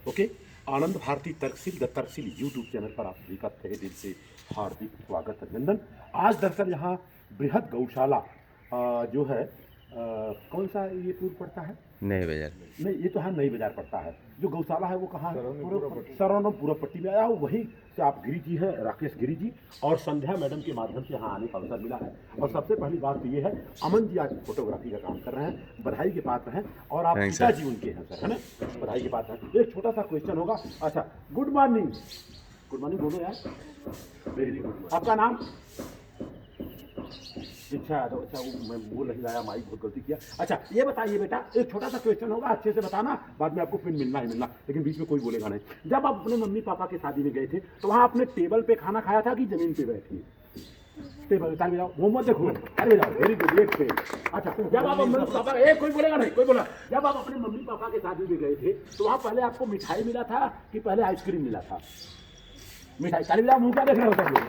Okay. Anand Bharti Tarksheel the Tarksheel YouTube channel पर आप सभी का तहे दिल से हार्दिक स्वागत अभिनंदन। आज दरअसल यहाँ बृहद गौशाला जो है कौन सा ये टूर पड़ता है? नए बाजार। नहीं, ये तो है नई बाजार पड़ता है। जो गौशाला है वो कहाँ है? सरौन पूरब पट्टी में आया हूँ। वहीं से आप गिरी जी हैं, राकेश गिरी जी और संध्या मैडम के माध्यम से यहाँ आने का अवसर मिला है। और सबसे पहली बात तो ये है, अमन जी आज फोटोग्राफी का काम कर रहे हैं, बधाई के पात्र हैं। और आप पिताजी उनके हैं सर, है ना, बधाई के पात्र हैं। एक छोटा सा क्वेश्चन होगा। अच्छा, गुड मॉर्निंग। गुड मॉर्निंग बोलो यार। Very good. आपका नाम? अच्छा तो अच्छा, वो मैं बोल नहीं आया, माइक बहुत गलती किया। अच्छा ये बताइए बेटा, एक छोटा सा क्वेश्चन होगा, अच्छे से बताना, बाद में आपको फिर मिलना ही मिलना, लेकिन बीच में कोई बोलेगा नहीं। जब आप अपने मम्मी पापा की शादी में गए थे तो वहाँ आपने टेबल पे खाना खाया था कि जमीन पे बैठी? टेबल। ताली बजाओ, वो मत देखो, ताली बजाओ, वेरी गुड, एक पे। अच्छा, जब आप मम्मी पापा, एक कोई बोलेगा नहीं, कोई बोला, जब आप अपने मम्मी पापा के शादी में गए थे तो वहाँ पहले आपको मिठाई मिला था कि पहले आइसक्रीम मिला था? मिठाई। ताली बजाओ, मुँह क्या देख रहे हो सब लोग?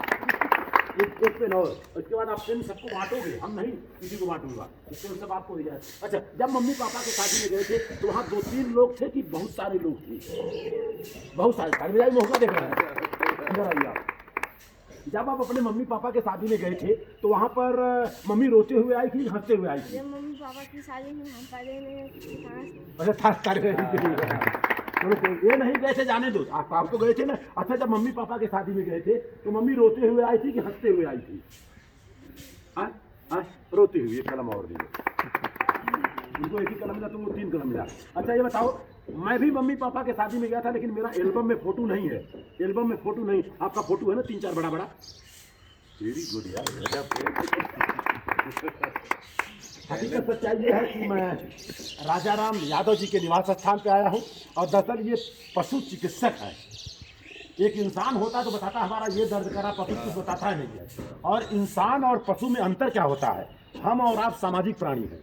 एक पे नो, उसके बाद आप फिर सबको बांटोगे, हम नहीं किसी को बांटूंगा, इससे सब आपको हो जाए। अच्छा, जब मम्मी पापा के शादी में गए थे तो वहाँ 2-3 लोग थे कि बहुत सारे लोग थे? बहुत सारे। ताली बजाइए, मौका देख रहे हैं, अंदर आइए आप। जब आप अपने मम्मी पापा के शादी में गए थे तो वहाँ पर मम्मी रोते हुए आई थी, हंसते हुए आई थी? जब मम्मी पापा की शादी में हम पहले में अच्छा था, ये नहीं गए थे, जाने दो, आप तो गए थे ना। अच्छा, जब मम्मी पापा के शादी में गए थे तो मम्मी रोते हुए आई थी कि हंसते हुए आई थी? रोते हुए। एक कलम और दीजिए उनको, एक ही कलम मिला, तुमको 3 कलम मिला। अच्छा ये बताओ, मैं भी मम्मी पापा के शादी में गया था लेकिन मेरा एल्बम में फोटो नहीं है। एल्बम में फोटो नहीं, आपका फोटो है ना 3-4 बड़ा बड़ा? वेरी गुड यार। हकीकत सच्चाई ये है कि मैं राजा राम यादव जी के निवास स्थान पे आया हूँ और दरअसल ये पशु चिकित्सक है। एक इंसान होता तो बताता हमारा ये दर्द करा, पशु कुछ बताता है नहीं है। और इंसान और पशु में अंतर क्या होता है? हम और आप सामाजिक प्राणी हैं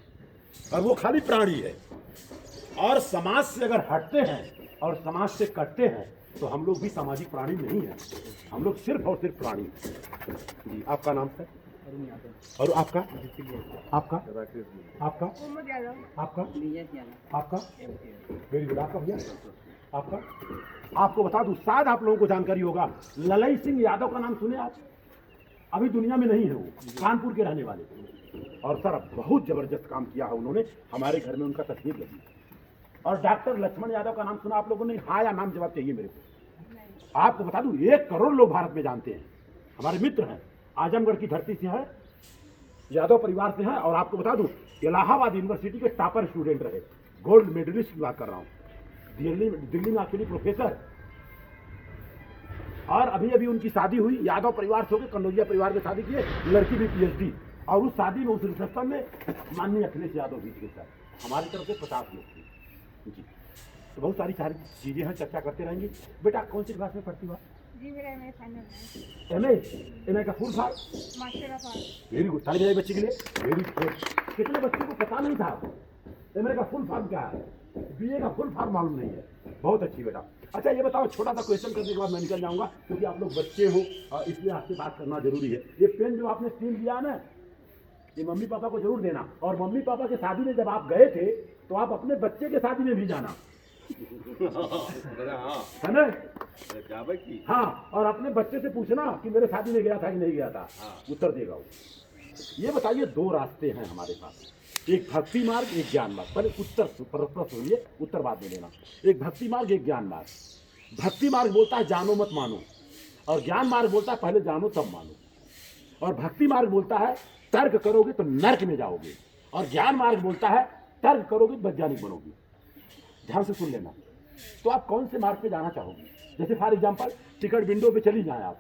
और वो खाली प्राणी है। और समाज से अगर हटते हैं और समाज से कटते हैं तो हम लोग भी सामाजिक प्राणी नहीं है, हम लोग सिर्फ और सिर्फ प्राणी हैं। जी, आपका नाम सर? और आपका? आपका? आपका? आपका? आपका? Very good. आपका भैया? आपका? आपको बता दूं, शायद आप लोगों को जानकारी होगा, ललई सिंह यादव का नाम सुने आप? अभी दुनिया में नहीं है, वो कानपुर के रहने वाले। और सर बहुत जबरदस्त काम किया है उन्होंने, हमारे घर में उनका तस्वीर लगी। और डॉक्टर लक्ष्मण यादव का नाम सुना आप लोगों ने? हाँ या नाम जवाब चाहिए मेरे को। आपको बता दूं, 1 करोड़ लोग भारत में जानते हैं, हमारे मित्र हैं, आजमगढ़ की धरती से है, यादव परिवार से है। और आपको बता दूं, इलाहाबाद यूनिवर्सिटी के टॉपर स्टूडेंट रहे, गोल्ड मेडलिस्ट की बात कर रहा हूं, दिल्ली में एक्चुअली प्रोफेसर। और अभी अभी उनकी शादी हुई, यादव परिवार से होकर कन्नौजिया परिवार में शादी किए, लड़की भी PhD। और उस शादी में, उस रिसेप्शन में माननीय अखिलेश यादव भी थे सर, हमारी तरफ से 50 लोग थे जी। तो बहुत सारी चीजें हैं, चर्चा करते रहेंगे। बेटा कौन सी क्लास में पढ़ती हो? जी मेरा एमए फाइनल है। एमए का full form? Master of art. Very good. ताली बजाइए बच्चे के लिए, वेरी गुड। कितने बच्चों को पता नहीं था एमए का फुल फॉर्म क्या है, बीए का फुल फॉर्म मालूम नहीं है? बहुत अच्छी बेटा। अच्छा ये बताओ, छोटा सा क्वेश्चन करने के बाद मैं निकल जाऊंगा क्योंकि आप लोग बच्चे हो और इसलिए आपसे बात करना जरूरी है। ये पेन जो आपने स्टील दिया ना, ये मम्मी पापा को जरूर देना। और मम्मी पापा के शादी में जब आप गए थे तो आप अपने बच्चे के शादी में भी जाना, है ना? हाँ, और अपने बच्चे से पूछना कि मेरे शादी में गया था कि नहीं गया था, उत्तर देगा वो। ये बताइए, 2 रास्ते हैं हमारे पास, एक भक्ति मार्ग, एक ज्ञान मार्ग। पहले उत्तर सुनिए, उत्तर बाद में लेना। एक भक्ति मार्ग, एक ज्ञान मार्ग। भक्ति मार्ग बोलता है जानो मत मानो, और ज्ञान मार्ग बोलता है पहले जानो तब मानो। और भक्ति मार्ग बोलता है तर्क करोगे तो नर्क में जाओगे, और ज्ञान मार्ग बोलता है तर्क करोगे तो वैज्ञानिक बनोगे। ध्यान से सुन लेना। तो आप कौन से मार्ग पे जाना चाहोगे? जैसे फॉर एग्जाम्पल टिकट विंडो पे चली जाए आप,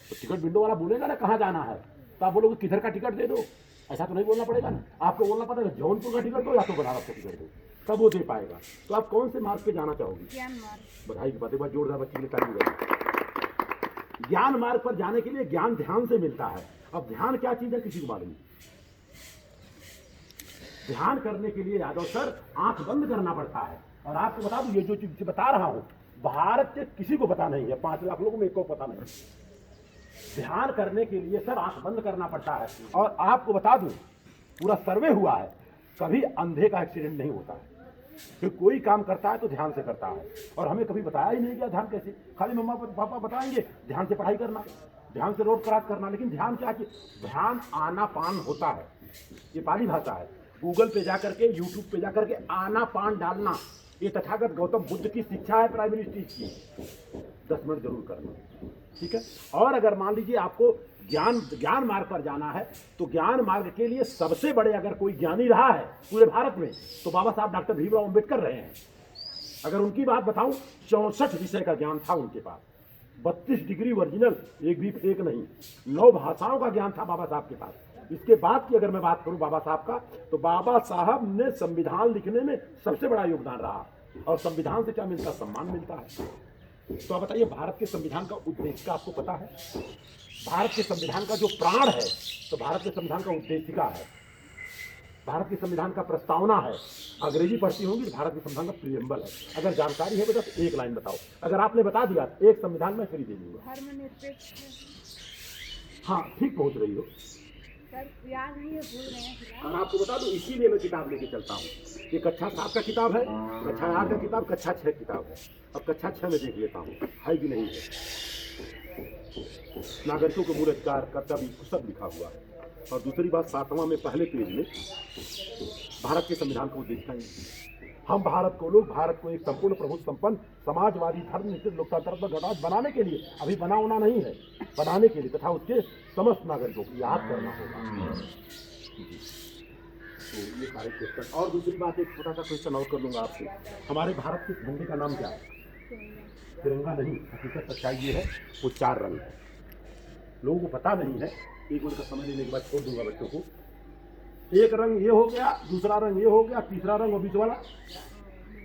तो टिकट विंडो वाला बोलेगा ना कहाँ जाना है, तो आप बोलोगे किधर का टिकट दे दो, ऐसा तो नहीं बोलना पड़ेगा ना, आपको बोलना पड़ेगा जौनपुर का टिकट दो या तो बनारस का टिकट दो, तब वो दे पाएगा। तो आप कौन से मार्ग पे जाना चाहोगे? ज्ञान मार्ग। बधाई की बात, एक बार जोरदार बच्चे के लिए ताली बजाइए। ज्ञान मार्ग पर जाने के लिए ज्ञान ध्यान से मिलता है। अब ध्यान क्या चीज है किसी को मालूम? ध्यान करने के लिए यादव सर आंख बंद करना पड़ता है। और आपको बता दूं, ये जो चीज बता रहा हूं भारत के किसी को पता नहीं है, 5 लाख लोगों में एक को पता नहीं। ध्यान करने के लिए सर आंख बंद करना पड़ता है। और आपको बता दूं, पूरा सर्वे हुआ है, कभी अंधे का एक्सीडेंट नहीं होता है। कि कोई काम करता है तो ध्यान से करता है, और हमें कभी बताया ही नहीं गया ध्यान कैसे। खाली मम्मा पापा बताएंगे ध्यान से पढ़ाई करना, ध्यान से रोड क्रॉस करना, लेकिन ध्यान क्या कि ध्यान आना पान होता है, ये पाली भाषा है। गूगल पे जाकर के, यूट्यूब पे जाकर के आना पान डालना, ये तथागत गौतम बुद्ध की शिक्षा है प्राइमरी स्टेज की। 10 मिनट जरूर करना, ठीक है। और अगर मान लीजिए आपको ज्ञान मार्ग पर जाना है, तो ज्ञान मार्ग के लिए सबसे बड़े अगर कोई ज्ञानी रहा है पूरे भारत में तो बाबा साहब डॉक्टर भीमराव अम्बेडकर रहे हैं। अगर उनकी बात बताऊं, 64 विषय का ज्ञान था उनके पास, 32 डिग्री ओरिजिनल, एक भी फेक नहीं, 9 भाषाओं का ज्ञान था बाबा साहब के पास। इसके बाद की अगर मैं बात करूं बाबा साहब का, तो बाबा साहब ने संविधान लिखने में सबसे बड़ा योगदान रहा, और संविधान से क्या मिलता? सम्मान मिलता है। तो आप बताइए, भारत के संविधान का उद्देश्य का आपको पता है? भारत के संविधान का जो प्राण है, तो भारत के संविधान का उद्देशिका है, भारत के संविधान का प्रस्तावना है। अंग्रेजी पढ़ती होंगी तो भारत के संविधान का प्रियम्बल है। अगर जानकारी है बेटा तो एक लाइन बताओ, अगर आपने बता दिया एक संविधान में फ्री दे दूंगा। धर्मनिरपेक्ष। हाँ, ठीक पहुंच रही हो। सर याद नहीं है, भूल गए हैं। और आपको बता दूं, इसीलिए मैं किताब लेके चलता हूँ। ये कक्षा 7 का किताब है, कक्षा 8 का किताब, कक्षा 6 किताब है। अब कक्षा 6 में देख लेता हूँ है कि नहीं है। नागरिकों के मूल अधिकार, कर्तव्य सब लिखा हुआ है। और दूसरी बात, 7वां में पहले पेज में भारत के संविधान का उद्देश्य है, हम भारत को एक संपूर्ण प्रभु संपन्न समाजवादी धर्मनिरपेक्ष लोकतंत्र गणराज्य बनाने के लिए, अभी बना होना नहीं है, बनाने के लिए तथा उसके समस्त नागरिकों को याद करना होगा। तो ये सारे क्वेश्चन। और दूसरी बात, एक छोटा सा क्वेश्चन और कर लूंगा आपसे, हमारे भारत के झंडे का नाम क्या है? तिरंगा नहीं, हकीकत सच्चाई ये है वो 4 रंग है। लोगों को पता नहीं है, एक मिनट का समय लेने के बाद छोड़ दूंगा बच्चों को। एक रंग ये हो गया, दूसरा रंग ये हो गया, तीसरा रंग वो बीच वाला,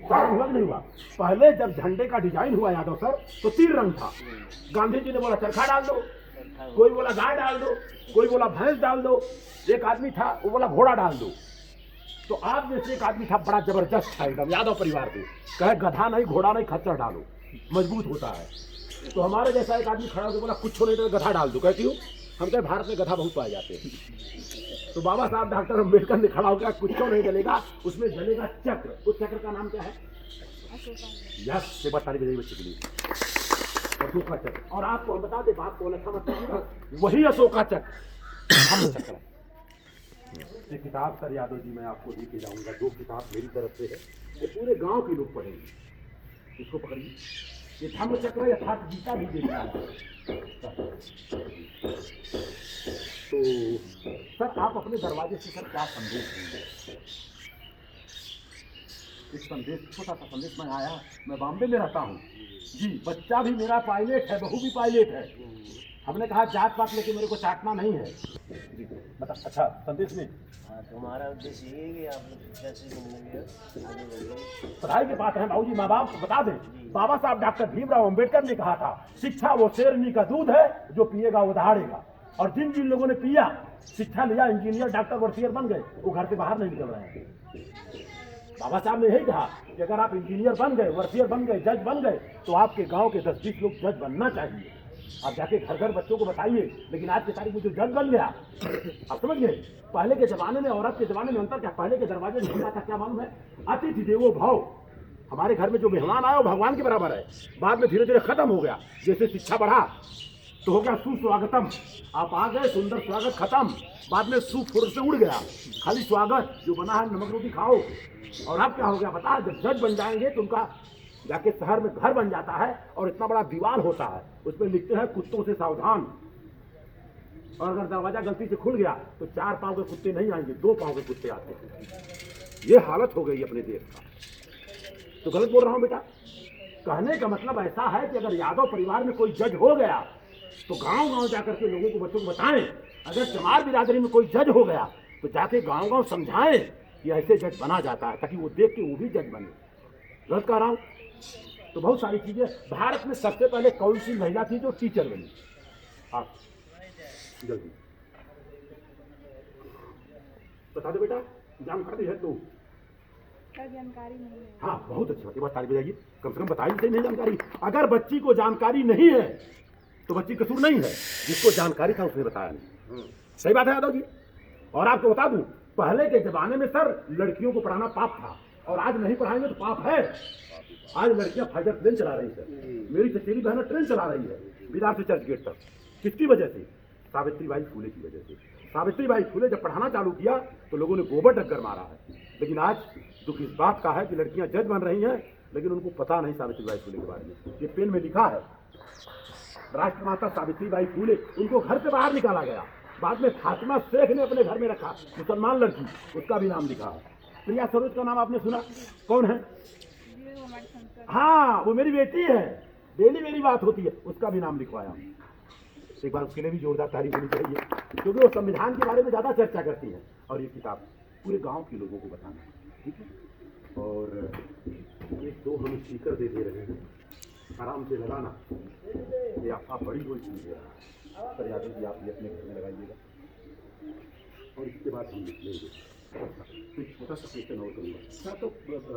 4 हुआ नहीं हुआ? पहले जब झंडे का डिजाइन हुआ यादव सर, तो 3 रंग था। गांधी जी ने बोला चरखा डाल दो, कोई बोला गाय डाल दो, कोई बोला भैंस डाल दो, एक आदमी था वो बोला घोड़ा डाल दो। तो आप जैसे एक आदमी था बड़ा जबरदस्त था एकदम, यादव परिवार के, कहे गधा नहीं घोड़ा नहीं खच्चर डालो, मजबूत होता है। तो हमारे जैसा एक आदमी खड़ा होकर बोला कुछ नहीं तो गधा डाल दो। कहती हूँ हम कहे भारत में गधा बहुत पाए जाते हैं। तो बाबा साहब डॉक्टर अम्बेडकर ने खड़ा होकर कुछ नहीं जलेगा, उसमें जलेगा चक्र। उस चक्र का नाम क्या है? यस, से बताने के बच्चे के लिए अशोका चक्र। और आपको हम बता दें, बात को अच्छा मतलब वही अशोका चक्र हम चक्र है। ये किताब सर यादव जी मैं आपको लेके जाऊंगा, जो किताब मेरी तरफ से है, ये पूरे गांव के लोग पढ़ेंगे। इसको पकड़िए, ये धम्म चक्र यथार्थ गीता भी देखना है। तो सर आप अपने दरवाजे से सर क्या संदेश देंगे? इस संदेश, छोटा सा संदेश में आया, मैं बॉम्बे में रहता हूँ जी, बच्चा भी मेरा पायलट है, बहू भी पायलट है। हमने कहा जात पात लेके मेरे को चाटना नहीं है जी। बता, अच्छा संदेश में तुम्हारा उद्देश्य ये है कि आप लोग कैसे जिंदगी पढ़ाई की बात है बाबूजी, माँ बाप को बता दें, बाबा साहब डॉक्टर भीमराव अम्बेडकर ने कहा था, शिक्षा वो शेरनी का दूध है जो पिएगा वो दहाड़ेगा। और जिन जिन लोगों ने पिया, शिक्षा लिया, इंजीनियर डॉक्टर वर्सियर बन गए, वो घर से बाहर नहीं निकल रहे हैं। बाबा साहब ने यही कहा कि अगर आप इंजीनियर बन गए, वर्सियर बन गए, जज बन गए, तो आपके गांव के 10-20 लोग जज बनना चाहिए। आप जाके घर घर बच्चों को बताइए। लेकिन आज की तारीख में जो जज बन गया, आप समझ गए, पहले के जमाने में और अब के जमाने में अंतर क्या? पहले के दरवाजे में होता था क्या मालूम है? अतिथि देवो भव। हमारे घर में जो मेहमान आया वो भगवान के बराबर है। बाद में धीरे धीरे खत्म हो गया, जैसे शिक्षा बढ़ा तो हो गया सुस्वागतम। आप आ गए, सुंदर स्वागत खत्म, बाद में सुफुर से उड़ गया, खाली स्वागत, जो बना है नमक रोटी खाओ। और अब क्या हो गया बता? जब जज बन जाएंगे तो उनका जाके शहर में घर बन जाता है, और इतना बड़ा दीवार होता है, उसमें लिखते हैं कुत्तों से सावधान। और अगर दरवाजा गलती से खुल गया तो 4 पांव के कुत्ते नहीं आएंगे, 2 पांव के कुत्ते आते हैं। ये हालत हो गई अपने देश का। तो गलत बोल रहा हूं बेटा? कहने का मतलब ऐसा है कि अगर यादव परिवार में कोई जज हो गया तो गांव गांव जाकर के लोगों को, बच्चों को बताएं। अगर चमार बिरादरी में कोई जज हो गया तो जाके गांव गांव समझाएं कि ऐसे जज बना जाता है, ताकि वो देख के वो भी जज बने। गलत कह रहा हूं? तो बहुत सारी चीजें। भारत में सबसे पहले कौन सी महिला थी जो टीचर बनी? आप जल्दी बता दो बेटा, जानकारी है तो? जानकारी नहीं है। हाँ, बहुत अच्छा, एक बार ताली बजाइए, कम से कम बताइए नहीं जानकारी। अगर बच्ची को जानकारी नहीं है तो बच्ची कसूर नहीं है, जिसको जानकारी था उसने बताया नहीं। सही बात है यादव जी। और आपको बता दूं, पहले के जमाने में सर लड़कियों को पढ़ाना पाप था। और आज नहीं पढ़ाएंगे तो पाप है। आज लड़कियां फाइटर प्लेन चला रही है, मेरी चचेरी बहन ट्रेन चला रही है बिहार से चर्च गेट तक। किसकी वजह से? सावित्रीबाई फुले की वजह से। सावित्रीबाई फुले जब पढ़ाना चालू किया तो लोगों ने गोबर टक्कर मारा है। लेकिन आज दुख इस बात का है कि लड़कियां जज बन रही हैं, लेकिन उनको पता नहीं सावित्रीबाई फुले के बारे में। ये पेन में लिखा है, राष्ट्रमाता सावित्रीबाई फुले, उनको घर से बाहर निकाला गया। बाद में फातिमा शेख ने अपने घर में रखा, मुसलमान लड़की, उसका भी नाम लिखा है। प्रिया सरोज का नाम आपने सुना? कौन है? हाँ, वो मेरी बेटी है, डेली मेरी बात होती है, उसका भी नाम लिखवाया। एक बार उसके लिए भी जोरदार तारीफ होनी चाहिए, क्योंकि वो संविधान के बारे में ज्यादा चर्चा करती है। और ये किताब पूरे गांव के लोगों को बताना, ठीक है। और ये दो हम स्पीकर दे रहे हैं, आराम से लगाना। ये आप बड़ी कोई चीज़ है सर, यादव जी आप ये अपने घर में लगाइएगा। और इसके बाद हम लिख लेंगे, छोटा सा क्वेश्चन और करूँगा सर। तो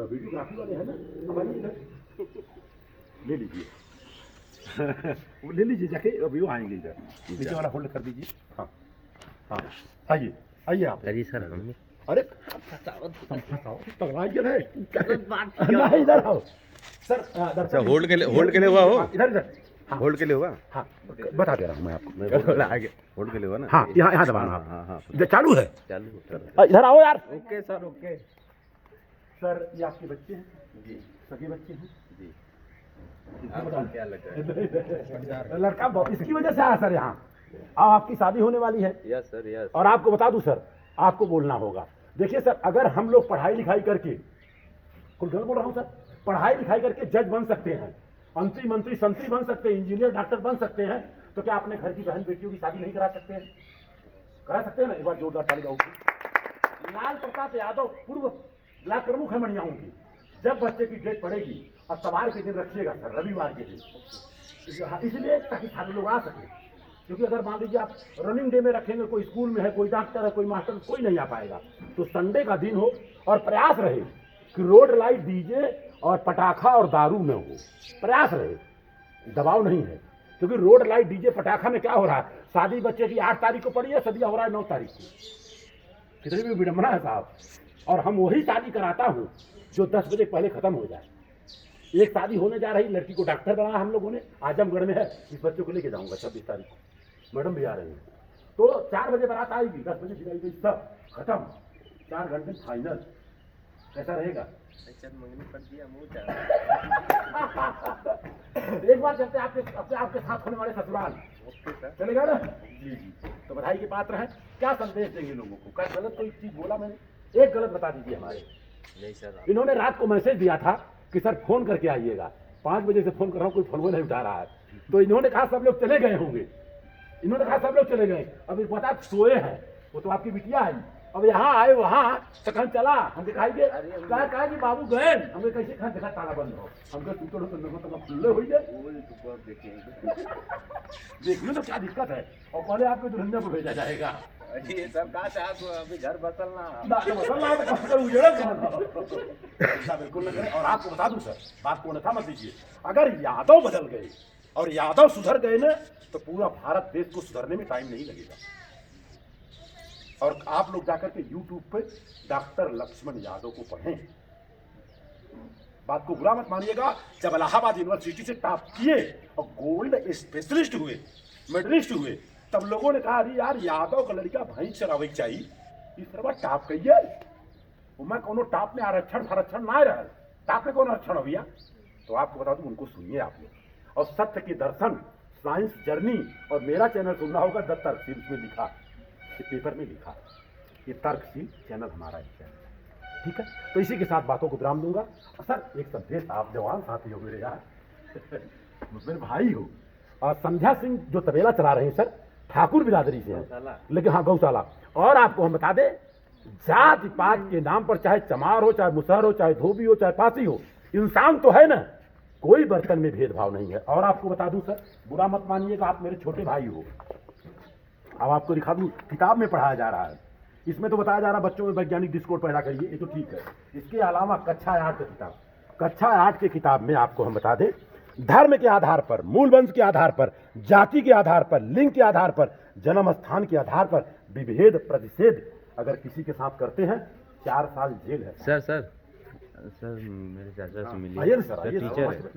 वीडियोग्राफी वाले हैं ना हमारे इधर, ले लीजिए वो ले लीजिए जाके, अभी वो आएंगे इधर। नीचे वाला होल्ड कर दीजिए। हाँ हाँ, आइए आइए आप। अरे सर हम अरे पगलाइए है, नहीं इधर आओ सर। अच्छा, होल्ड के लिए हुआ हो? इधर इधर, होल्ड के लिए हुआ? हाँ बता दे रहा हूँ मैं आपको। आगे होल्ड के लिए हुआ ना? हाँ यहाँ दबाना। हाँ हाँ, इधर चालू है, चालू। इधर आओ यार। ओके सर, ओके सर ये आपके बच्चे हैं जी, सगे बच्चे हैं जी। क्या लड़का बहुत इसकी वजह से आया सर यहाँ। अब आपकी शादी होने वाली है। Yes sir, yes. और आपको बता दूं सर, आपको बोलना होगा। देखिए सर, अगर हम लोग पढ़ाई लिखाई करके, कुछ गलत बोल रहा हूँ सर, पढ़ाई लिखाई करके जज बन सकते हैं, मंत्री संतरी बन सकते हैं, इंजीनियर डॉक्टर बन सकते हैं, तो क्या अपने घर की बहन बेटियों की शादी नहीं करा सकते हैं? करा सकते हैं ना? एक बार जोरदार ताली बजाओ। लाल प्रसाद यादव पूर्व ब्लॉक प्रमुख है मणियाऊं की। जब बच्चे की डेट पड़ेगी और सवार के दिन रखिएगा सर, रविवार के दिन, इसलिए ताकि सारे लोग आ सके। क्योंकि अगर मान लीजिए आप रनिंग डे में रखेंगे, कोई स्कूल में है, कोई डॉक्टर है, कोई मास्टर, कोई नहीं आ पाएगा। तो संडे का दिन हो और प्रयास रहे कि रोड लाइट, डीजे और पटाखा और दारू न हो। प्रयास रहे, दबाव नहीं है। क्योंकि रोड लाइट, डीजे, पटाखा में क्या हो रहा है? शादी बच्चे की 8 तारीख को पड़ी है, सदिया हो रहा है 9 तारीख को। कितनी भी विडंबना है साहब। और हम वही शादी कराता हूँ जो 10 बजे पहले खत्म हो जाए। एक शादी होने जा रही, लड़की को डॉक्टर बनाया हम लोगों ने, आजमगढ़ में है। इस बच्चे को लेके जाऊंगा 26 तारीख को, मैडम भी आ रही हैं। तो 4 बजे बारात आएगी, 10 बजे गिराई गई, सब खत्म, 4 घंटे फाइनल। कैसा रहेगा? एक बार चलते आपके साथ होने वाले ससुराल, चलेगा ना? जी जी। तो बधाई के पात्र हैं। क्या संदेश देंगे लोगों को? क्या गलत कोई चीज बोला मैंने? एक गलत बता दीजिए हमारे। नहीं सर, इन्होंने रात को मैसेज दिया था कि सर फोन करके आइएगा। 5 बजे से फोन कर रहा हूँ, कोई फोन नहीं उठा रहा है। तो इन्होंने कहा सब लोग चले गए होंगे, इन्होंने कहा सब लोग चले गए। अब एक बता सोए हैं, वो तो आपकी बिटिया आई। अब यहाँ आए, वहाँ तो कहीं चला, हमने कहा कि बाबू गए, हमें कैसे खान देखा ताला बंद हो, हमको टूटो तो खुले हो गए। देखिए तो क्या दिक्कत है। और पहले आपके दुल्हनिया को भेजा जाएगा। ये सर कहा चाह तो अभी घर बसलना बिल्कुल न करें। और आपको बता दूं सर, बात को अन्यथा मत दीजिए। अगर यादव बदल गए और यादव सुधर गए ना, तो पूरा भारत देश को सुधरने में टाइम नहीं लगेगा। और आप लोग जाकर के YouTube पे डॉक्टर लक्ष्मण यादव को पढ़ें। बात को बुरा मत मानिएगा। जब इलाहाबाद यूनिवर्सिटी से टॉप किए और गोल्ड स्पेशलिस्ट हुए, मेडलिस्ट हुए, तब लोगों ने कहा अरे यार यादव का लड़का भाई चरावे चाहिए, इस तरह टॉप कहिए। मैं कोनो टॉप में आरक्षण फारक्षण ना रहा, टॉप में कौन आरक्षण हो भैया? तो आपको बता दूं, उनको सुनिए आप लोग। और सत्य के दर्शन, साइंस जर्नी, और मेरा चैनल सुनना होगा द तर्कशील, में लिखा, पेपर में लिखा, ये तर्कशील चैनल हमारा है चैनल, ठीक है। तो इसी के साथ बातों को विराम दूंगा। सर एक संदेश, आप जवान साथी हो मेरे यार, मेरे भाई हो। और संध्या सिंह जो तबेला चला रहे हैं सर, ठाकुर बिरादरी से हैं, लेकिन हाँ गौशाला। और आपको हम बता दें, जाति पात के नाम पर चाहे चमार हो, चाहे मुसहर हो, चाहे धोबी हो, चाहे पासी हो, इंसान तो है ना, कोई बर्तन में भेदभाव नहीं है। और आपको बता दूं सर, बुरा मत मानिएगा, आप मेरे छोटे भाई हो। अब आपको दिखा दूं, किताब में पढ़ाया जा रहा है, इसमें तो बताया जा रहा है बच्चों में वैज्ञानिक डिस्कोर्स पैदा करिए, ये तो ठीक है। इसके अलावा कक्षा 8 की किताब, कक्षा 8 की किताब में आपको हम बता दें, धर्म के आधार पर, मूल वंश के आधार पर, जाति के आधार पर, लिंग के आधार पर, जन्म स्थान के आधार पर विभेद प्रतिषेध अगर किसी के साथ करते हैं, 4 साल जेल है। सर सर मेरे चाचा से मिली। आइए ना सर, आइए टीचर है। सर।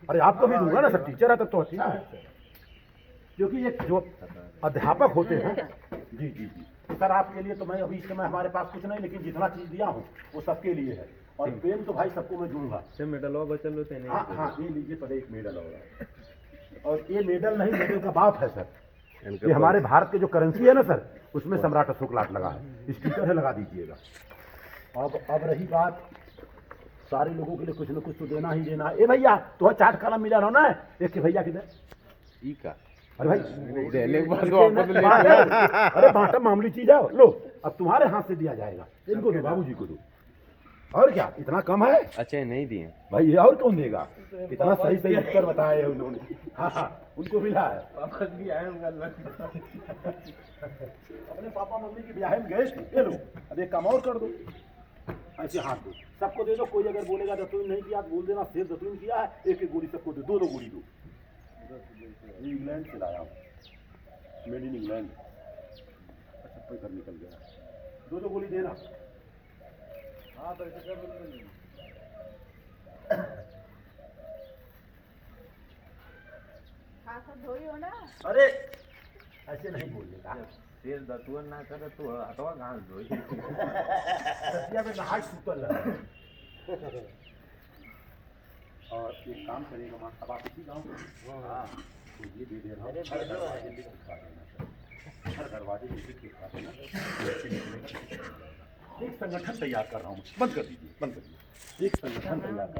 अरे आपको भी दूंगा ना सर, टीचर है तब तो अच्छा है। क्योंकि ये जो अध्यापक होते हैं, जी जी जी सर, आपके लिए तो मैं अभी इस समय हमारे पास कुछ नहीं, लेकिन जितना चीज़ दिया हूँ वो सबके लिए है। और पेन तो भाई सबको मैं दूंगा। सर मेडल और बचल होते हैं हाँ हाँ, ये लीजिए पहले एक मेडल होगा। और ये मेडल नहीं, मेडल का बाप है सर। ये हमारे भारत के जो करेंसी है ना सर, उसमें सम्राट अशोक लाट लगा है, स्टिकर है, लगा दीजिएगा। अब रही बात, सारे लोगों के लिए कुछ न कुछ तो देना ही देना है। ए भैया, तो चाट कलम मिला रहा ना है, एक के भैया किधर? ई का अरे भाई देने के बाद तो आपको तो लेना बांटा, अरे बांटा मामूली चीज है। लो अब तुम्हारे हाथ से दिया जाएगा, इनको दो, बाबूजी को दो। और क्या इतना कम है अच्छा नहीं दिए भाई? ये और कौन देगा? इतना सही सही उत्तर बताए हैं उन्होंने। हाँ हाँ, उनको मिला है। अपने पापा मम्मी की ब्याह में गए थे। ये लो, अब एक काम और कर दो, ऐसे हाथ दो, सबको दे दो। कोई अगर बोलेगा दतून नहीं किया तो बोल देना सिर्फ दतून किया है। एक एक गोली सबको दो, दो गोली दो। इंग्लैंड से लाया हूँ, मेड इन इंग्लैंड। अच्छा पैसा निकल गया, दो गोली देना। हाँ तो ऐसे कर धोई हो ना। अरे ऐसे नहीं बोलने का। सिर दतुअन ना करे तो हटवा घास धोई। सतिया में नहाय सुतल है। और एक काम करेगा माँ, अब आप इसी गाँव में, हाँ तो ये दे दे रहा हूँ। हर दरवाजे लिख दिखा देना सर, हर दरवाजे लिख दिखा देना। एक संगठन तैयार कर रहा हूँ, बंद कर दीजिए, बंद कर दीजिए। एक संगठन तैयार कर